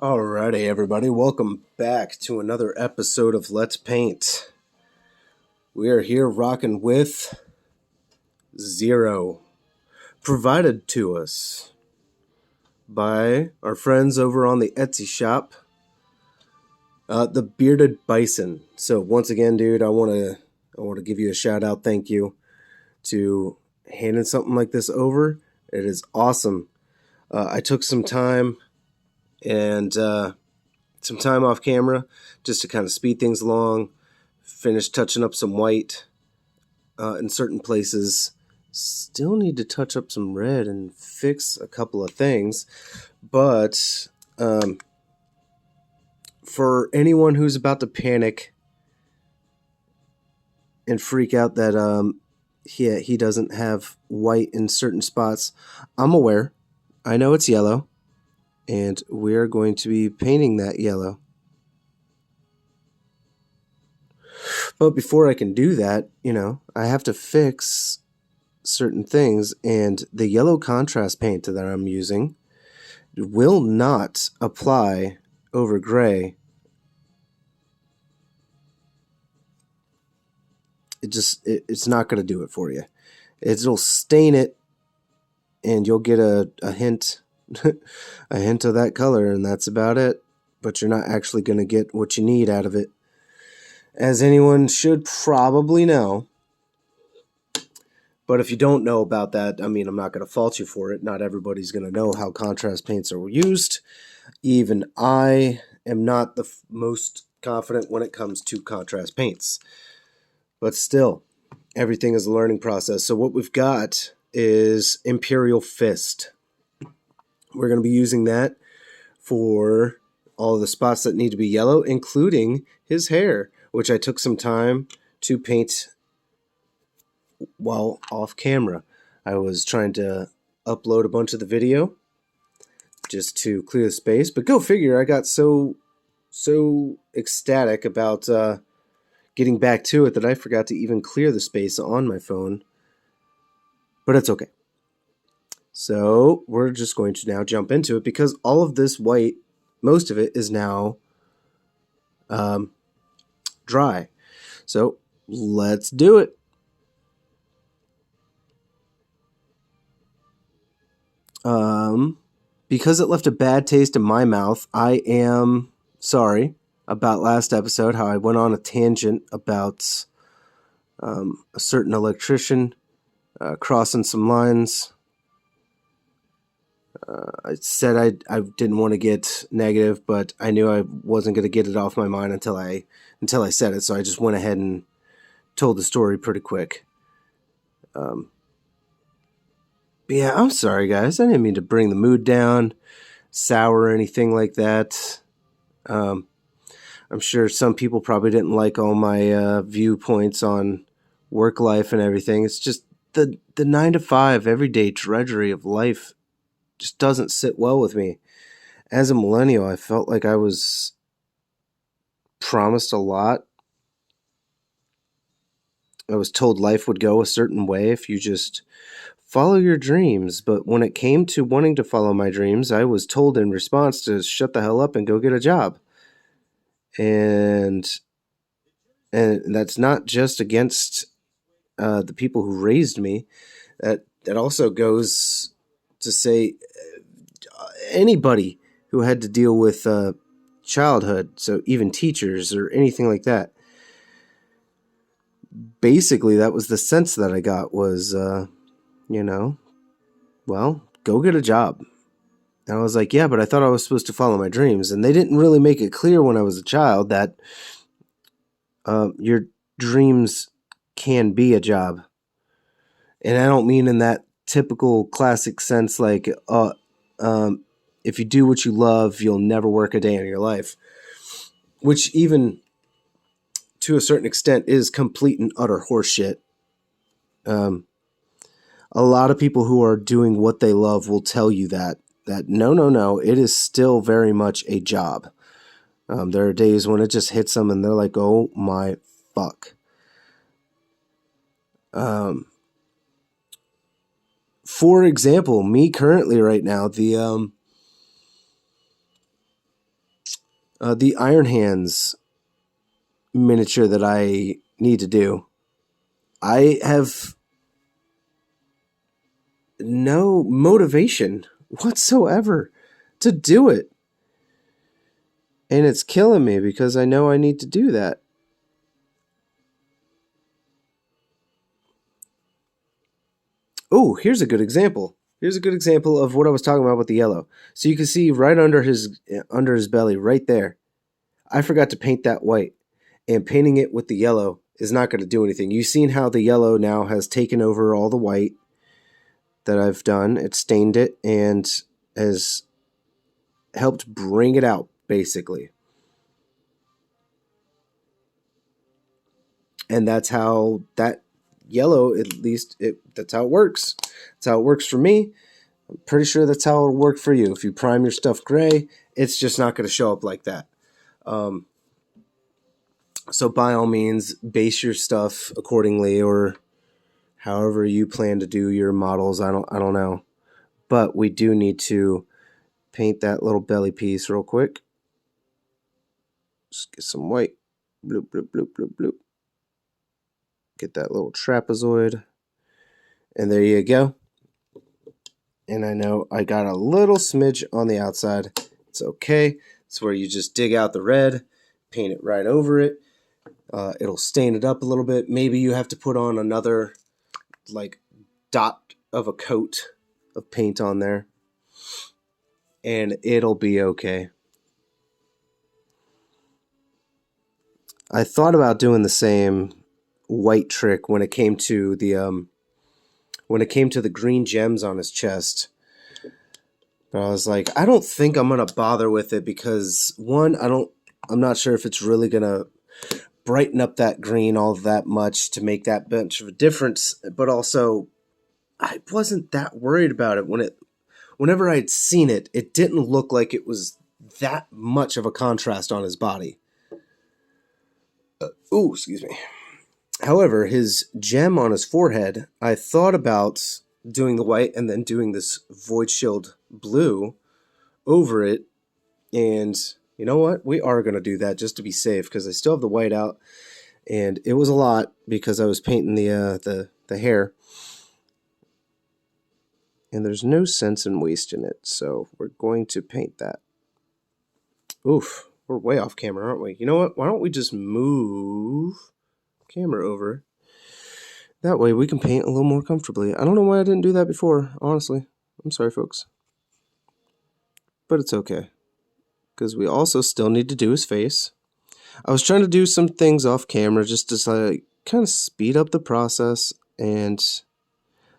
Alrighty, everybody, welcome back to another episode of Let's Paint. We are here rocking with Zero, provided to us by our friends over on the Etsy shop, the Bearded Bison. So once again, dude, I want to give you a shout out. Thank you to handing something like this over. It is awesome. I took some time and some time off camera just to kind of speed things along, finish touching up some white in certain places. Still need to touch up some red and fix a couple of things. But for anyone who's about to panic and freak out that he doesn't have white in certain spots, I'm aware. I know it's yellow. And we're going to be painting that yellow. But before I can do that, I have to fix certain things. And the yellow contrast paint that I'm using will not apply over gray. It's not going to do it for you. It'll stain it, and you'll get a hint a hint of that color, and that's about it. But you're not actually going to get what you need out of it. As anyone should probably know. But if you don't know about that, I'm not going to fault you for it. Not everybody's going to know how contrast paints are used. Even I am not the most confident when it comes to contrast paints. But still, everything is a learning process. So what we've got is Imperial Fist. We're going to be using that for all of the spots that need to be yellow, including his hair, which I took some time to paint while off camera. I was trying to upload a bunch of the video just to clear the space, but go figure, I got so ecstatic about getting back to it that I forgot to even clear the space on my phone. But it's okay. So we're just going to now jump into it because all of this white, most of it is now dry. So let's do it. Because it left a bad taste in my mouth, I am sorry about last episode, how I went on a tangent about a certain electrician crossing some lines. I said I didn't want to get negative, but I knew I wasn't going to get it off my mind until I said it. So I just went ahead and told the story pretty quick. But yeah, I'm sorry, guys. I didn't mean to bring the mood down, sour or anything like that. I'm sure some people probably didn't like all my viewpoints on work life and everything. It's just the 9 to 5 everyday drudgery of life just doesn't sit well with me. As a millennial, I felt like I was promised a lot. I was told life would go a certain way if you just follow your dreams. But when it came to wanting to follow my dreams, I was told in response to shut the hell up and go get a job. And that's not just against the people who raised me. That also goes to say anybody who had to deal with childhood, so even teachers or anything like that. Basically, that was the sense that I got was, well, go get a job. And I was like, yeah, but I thought I was supposed to follow my dreams. And they didn't really make it clear when I was a child that your dreams can be a job. And I don't mean in that typical classic sense like, if you do what you love, you'll never work a day in your life. Which even to a certain extent is complete and utter horseshit. A lot of people who are doing what they love will tell you that no, it is still very much a job. There are days when it just hits them and they're like, oh my fuck. For example, me currently right now, the The Iron Hands miniature that I need to do, I have no motivation whatsoever to do it. And it's killing me because I know I need to do that. Oh, here's a good example. Here's a good example of what I was talking about with the yellow. So you can see right under his belly, right there. I forgot to paint that white. And painting it with the yellow is not going to do anything. You've seen how the yellow now has taken over all the white that I've done. It stained it and has helped bring it out, basically. And that's how that yellow, at least, that's how it works. That's how it works for me. I'm pretty sure that's how it'll work for you. If you prime your stuff gray, it's just not going to show up like that. So by all means, base your stuff accordingly, or however you plan to do your models. I don't know. But we do need to paint that little belly piece real quick. Just get some white. Bloop, bloop, bloop, bloop, bloop. Get that little trapezoid. And there you go. And I know I got a little smidge on the outside. It's okay. It's where you just dig out the red, paint it right over it. It'll stain it up a little bit. Maybe you have to put on another like dot of a coat of paint on there. And it'll be okay. I thought about doing the same white trick when it came to the green gems on his chest. But I was like, I don't think I'm gonna bother with it because one, I'm not sure if it's really gonna brighten up that green all that much to make that much of a difference. But also, I wasn't that worried about it whenever I'd seen it. It didn't look like it was that much of a contrast on his body. Excuse me. However, his gem on his forehead, I thought about doing the white and then doing this Void Shield blue over it. And you know what? We are going to do that just to be safe because I still have the white out. And it was a lot because I was painting the hair. And there's no sense in wasting it. So we're going to paint that. Oof, we're way off camera, aren't we? You know what? Why don't we just move camera over? That way we can paint a little more comfortably. I don't know why I didn't do that before, honestly. I'm sorry, folks. But it's okay. Because we also still need to do his face. I was trying to do some things off camera just to kind of speed up the process and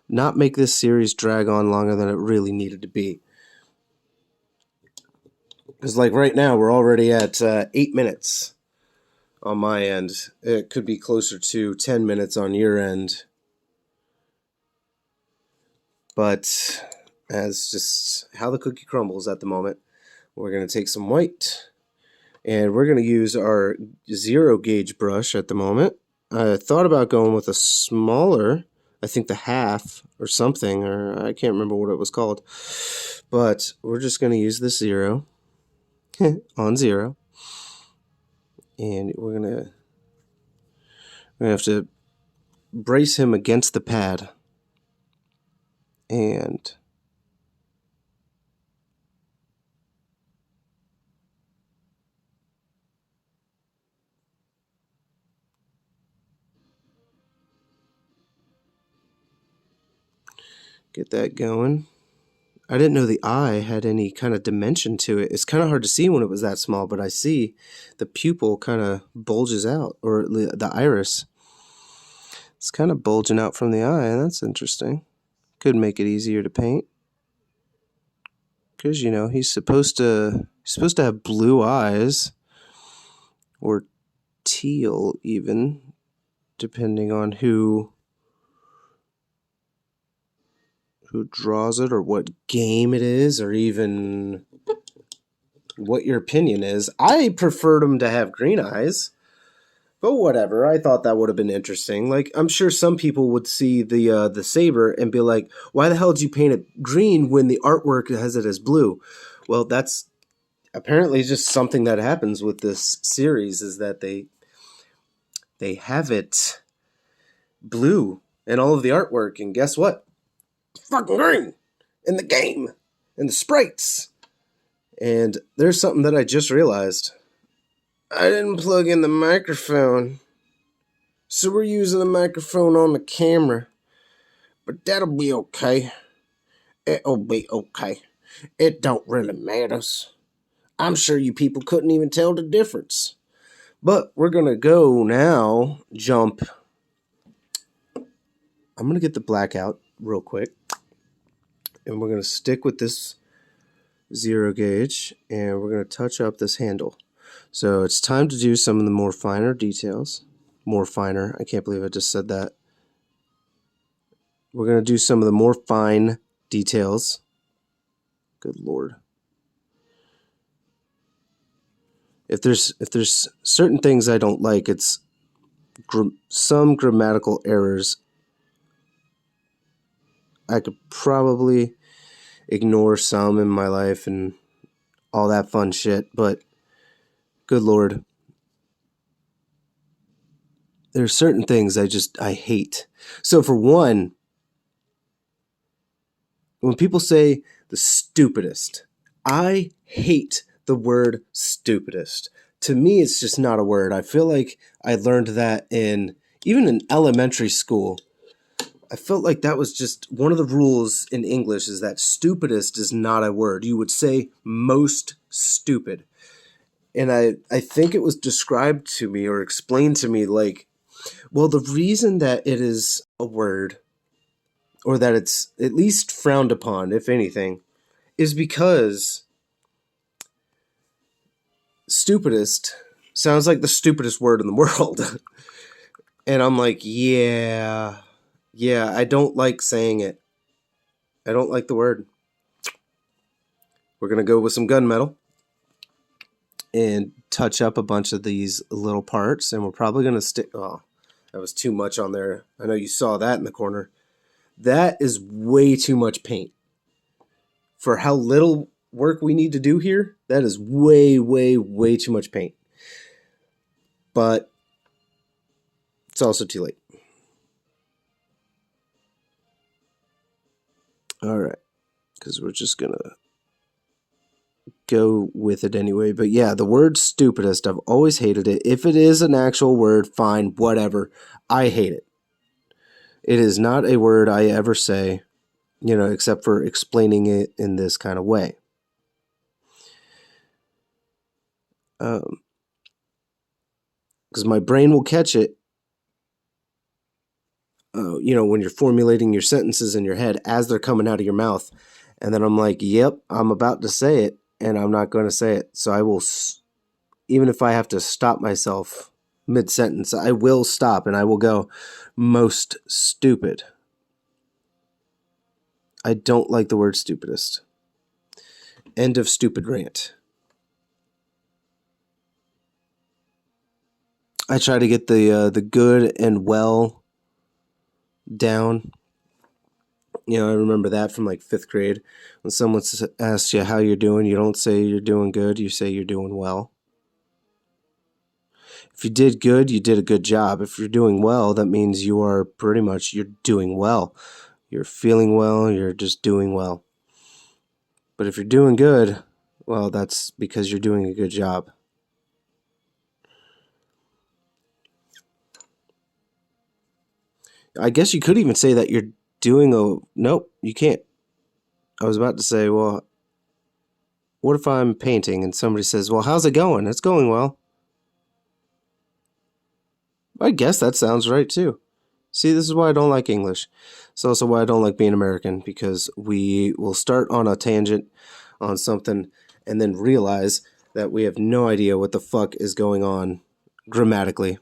not make this series drag on longer than it really needed to be. Because like right now, we're already at 8 minutes on my end. It could be closer to 10 minutes on your end. But as just how the cookie crumbles at the moment, we're going to take some white. And we're going to use our 0 gauge brush at the moment. I thought about going with a smaller, I think the half or something, or I can't remember what it was called. But we're just going to use the 0 on 0. And we're going to have to brace him against the pad. And get that going. I didn't know the eye had any kind of dimension to it. It's kind of hard to see when it was that small, but I see the pupil kind of bulges out, or the iris. It's kind of bulging out from the eye. That's interesting. Could make it easier to paint. Because, you know, he's supposed to have blue eyes, or teal even, depending on who draws it, or what game it is, or even what your opinion is. I preferred him to have green eyes, but whatever. I thought that would have been interesting. Like, I'm sure some people would see the saber and be like, why the hell did you paint it green when the artwork has it as blue? Well, that's apparently just something that happens with this series is that they have it blue in all of the artwork, and guess what? It's fucking green in the game, in the sprites. And there's something that I just realized. I didn't plug in the microphone, so we're using the microphone on the camera. But that'll be okay. It'll be okay. It don't really matter. I'm sure you people couldn't even tell the difference. But we're going to go now, jump. I'm going to get the blackout real quick. And we're going to stick with this 0 gauge. And we're going to touch up this handle. So it's time to do some of the more finer details. More finer. I can't believe I just said that. We're going to do some of the more fine details. Good Lord. If there's certain things I don't like, it's some grammatical errors. I could probably ignore some in my life and all that fun shit, but good Lord. There are certain things I hate. So for one, when people say the stupidest, I hate the word stupidest. To me, it's just not a word. I feel like I learned that even in elementary school. I felt like that was just one of the rules in English, is that stupidest is not a word. You would say most stupid. And I think it was described to me or explained to me like, well, the reason that it is a word, or that it's at least frowned upon, if anything, is because stupidest sounds like the stupidest word in the world. And I'm like, yeah, I don't like saying it. I don't like the word. We're going to go with some gunmetal and touch up a bunch of these little parts. And we're probably going to stick... Oh, that was too much on there. I know you saw that in the corner. That is way too much paint. For how little work we need to do here, that is way, way, way too much paint. But it's also too late. All right. Because we're just going to go with it anyway. But yeah, the word stupidest, I've always hated it. If it is an actual word, fine, whatever. I hate it. It is not a word I ever say, except for explaining it in this kind of way. Because my brain will catch it, when you're formulating your sentences in your head as they're coming out of your mouth. And then I'm like, yep, I'm about to say it, and I'm not going to say it. So I will, even if I have to stop myself mid-sentence, I will stop and I will go, most stupid. I don't like the word stupidest. End of stupid rant. I try to get the good and well down. I remember that from like 5th grade. When someone asks you how you're doing, you don't say you're doing good, you say you're doing well. If you did good, you did a good job. If you're doing well, that means you're doing well. You're feeling well, you're just doing well. But if you're doing good, well, that's because you're doing a good job. I guess you could even say that you're nope, you can't. I was about to say, well, what if I'm painting and somebody says, well, how's it going? It's going well. I guess that sounds right too. See, this is why I don't like English. It's also why I don't like being American, because we will start on a tangent on something and then realize that we have no idea what the fuck is going on grammatically.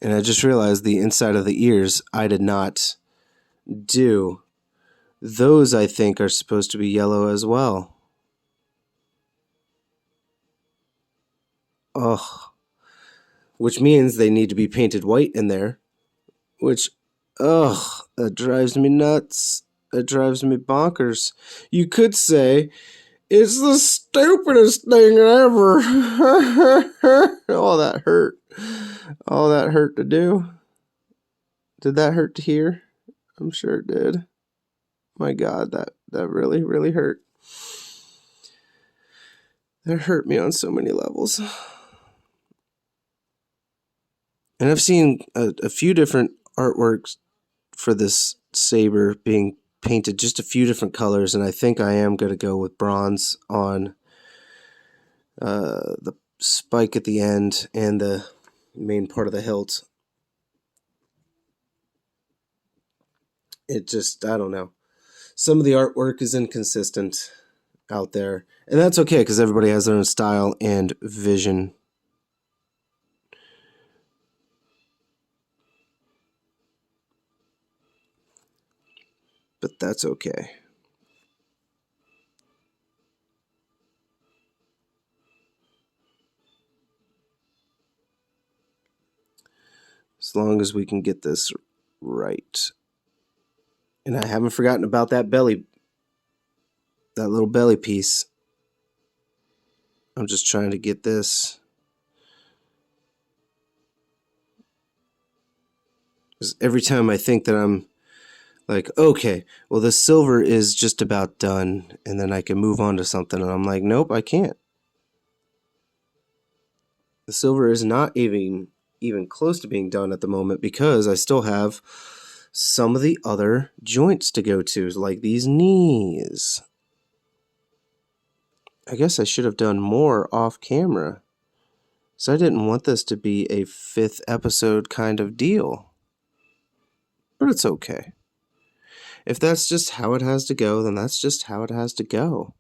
And I just realized the inside of the ears I did not do. Those, I think, are supposed to be yellow as well. Ugh. Which means they need to be painted white in there. Which, that drives me nuts. It drives me bonkers. You could say, it's the stupidest thing ever. All that hurt. All that hurt to do. Did that hurt to hear? I'm sure it did. My God, that really, really hurt. That hurt me on so many levels. And I've seen a few different artworks for this saber being painted, just a few different colors, and I think I am going to go with bronze on the spike at the end and the main part of the hilt. It just, I don't know. Some of the artwork is inconsistent out there, and that's okay because everybody has their own style and vision. But that's okay. As long as we can get this right. And I haven't forgotten about that little belly piece. I'm just trying to get this. 'Cause every time I think that I'm like, okay, well, the silver is just about done, and then I can move on to something, and I'm like, nope, I can't. The silver is not even close to being done at the moment because I still have some of the other joints to go to, like these knees. I guess I should have done more off camera. So I didn't want this to be a 5th episode kind of deal. But it's okay. If that's just how it has to go, then that's just how it has to go.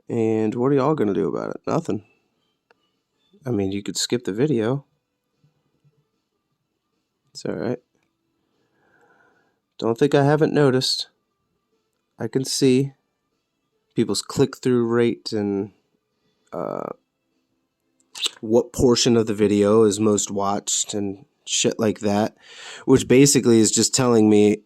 And what are y'all going to do about it? Nothing. I mean, you could skip the video. It's alright. Don't think I haven't noticed. I can see people's click-through rate and what portion of the video is most watched and shit like that, which basically is just telling me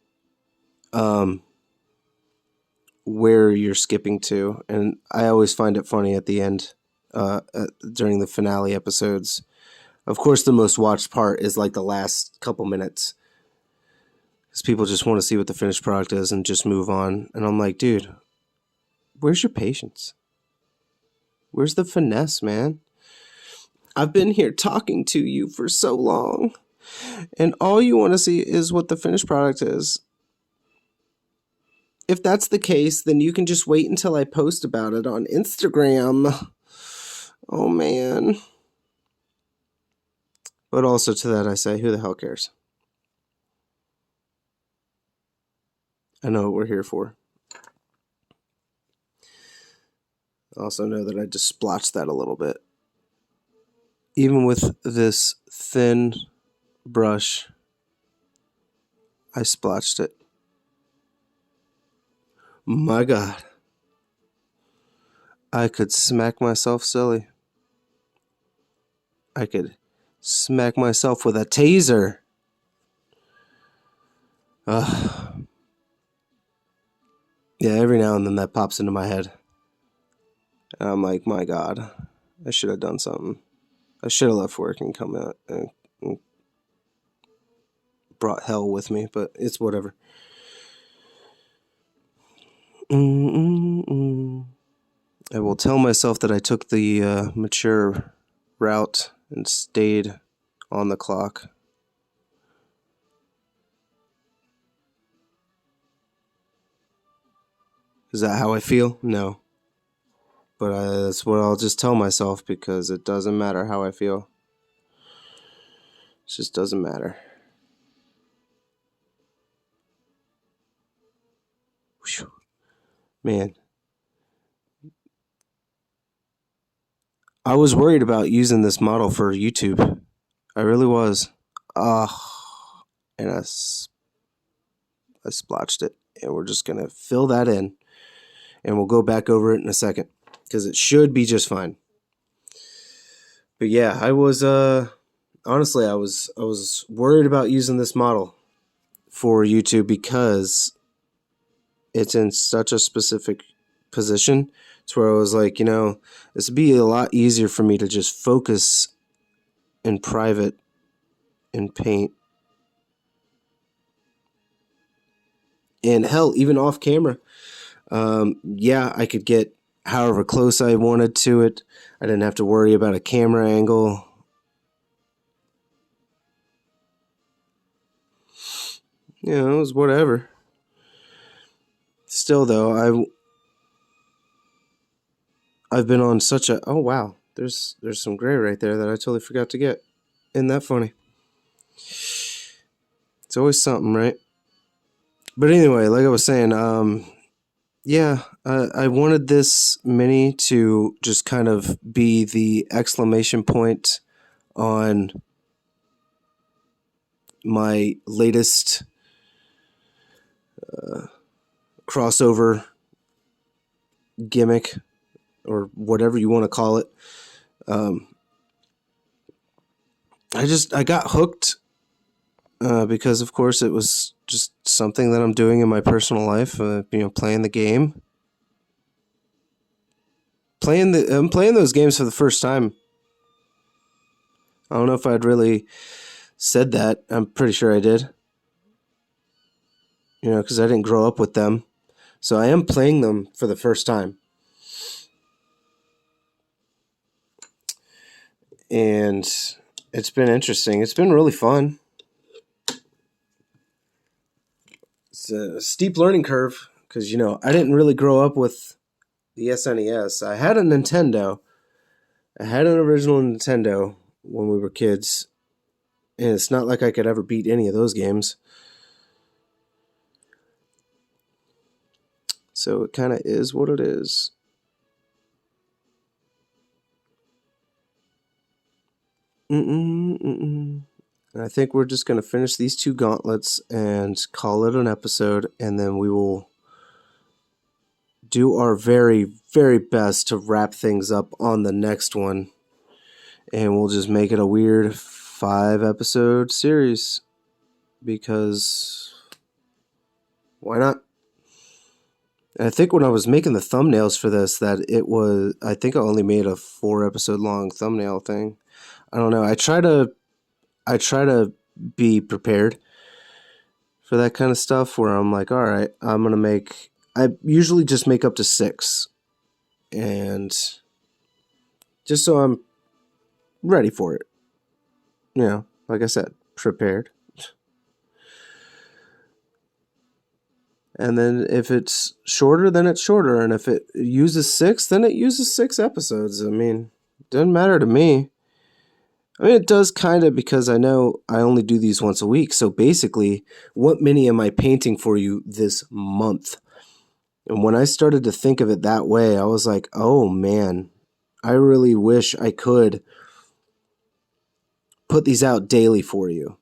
where you're skipping to. And I always find it funny at the end, during the finale episodes. Of course, the most watched part is like the last couple minutes, because people just want to see what the finished product is and just move on. And I'm like, dude, where's your patience? Where's the finesse, man? I've been here talking to you for so long, and all you want to see is what the finished product is. If that's the case, then you can just wait until I post about it on Instagram. Oh, man. But also to that I say, who the hell cares? I know what we're here for. I also know that I just splotched that a little bit. Even with this thin brush, I splotched it. My God. I could smack myself silly. I could smack myself with a taser. Yeah, every now and then that pops into my head. And I'm like, my God, I should have done something. I should have left work and come out and brought hell with me, but it's whatever. I will tell myself that I took the mature route and stayed on the clock. Is that how I feel? No. But that's what I'll just tell myself, because it doesn't matter how I feel. It just doesn't matter. Whew. Man. I was worried about using this model for YouTube. I really was. And I splotched it. And we're just going to fill that in. And we'll go back over it in a second, because it should be just fine. But yeah, I was honestly, I was worried about using this model for YouTube, because it's in such a specific position. It's where I was like, this would be a lot easier for me to just focus in private in paint. And hell, even off camera. I could get however close I wanted to it. I didn't have to worry about a camera angle. It was whatever. Still, though, I've been on such a... Oh, wow. There's some gray right there that I totally forgot to get. Isn't that funny? It's always something, right? But anyway, like I was saying, I wanted this mini to just kind of be the exclamation point on my latest crossover gimmick, or whatever you want to call it. I got hooked because, of course, it was just something that I'm doing in my personal life. Playing the game, I'm playing those games for the first time. I don't know if I'd really said that. I'm pretty sure I did. Because I didn't grow up with them, so I am playing them for the first time. And it's been interesting. It's been really fun. It's a steep learning curve because, I didn't really grow up with the SNES. I had a Nintendo. I had an original Nintendo when we were kids. And it's not like I could ever beat any of those games. So it kind of is what it is. And I think we're just going to finish these 2 gauntlets and call it an episode, and then we will do our very, very best to wrap things up on the next one. And we'll just make it a weird 5-episode series, because why not? And I think when I was making the thumbnails for this, I think I only made a 4-episode long thumbnail thing. I don't know. I try to be prepared for that kind of stuff, where I'm like, all right, I usually just make up to 6, and just so I'm ready for it. Like I said, prepared. And then if it's shorter, then it's shorter. And if it uses 6, then it uses 6 episodes. I mean, it doesn't matter to me. I mean, it does kind of, because I know I only do these once a week. So basically, what mini am I painting for you this month? And when I started to think of it that way, I was like, oh man, I really wish I could put these out daily for you,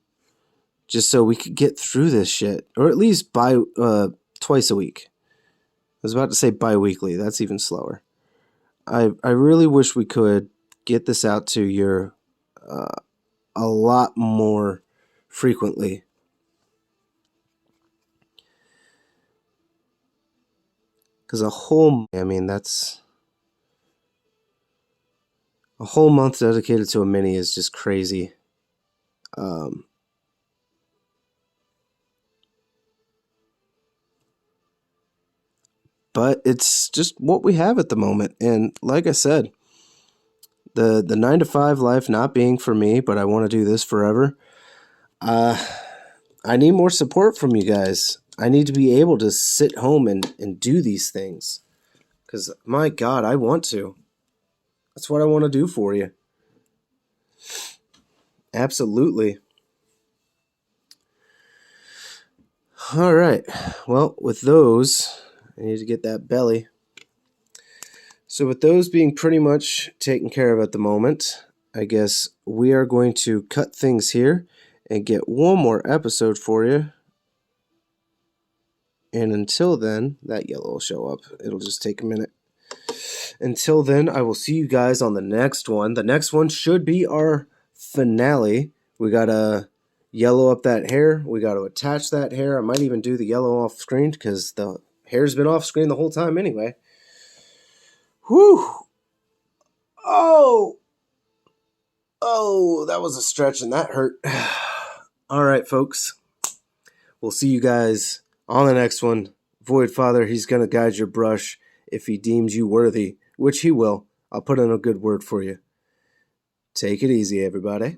just so we could get through this shit, or at least twice a week. I was about to say bi-weekly. That's even slower. I really wish we could get this out to you a lot more frequently. Because that's a whole month dedicated to a mini is just crazy. But it's just what we have at the moment. And like I said, the 9-to-5 life not being for me, but I want to do this forever. I need more support from you guys. I need to be able to sit home and do these things. Because, my God, I want to. That's what I want to do for you. Absolutely. All right. Well, with those, I need to get that belly. So with those being pretty much taken care of at the moment, I guess we are going to cut things here and get one more episode for you. And until then, that yellow will show up. It'll just take a minute. Until then, I will see you guys on the next one. The next one should be our finale. We got to yellow up that hair. We got to attach that hair. I might even do the yellow off screen because the Hair's been off screen the whole time anyway. Whew. Oh, that was a stretch and that hurt. All right, folks. We'll see you guys on the next one. Void Father, he's going to guide your brush if he deems you worthy, which he will. I'll put in a good word for you. Take it easy, everybody.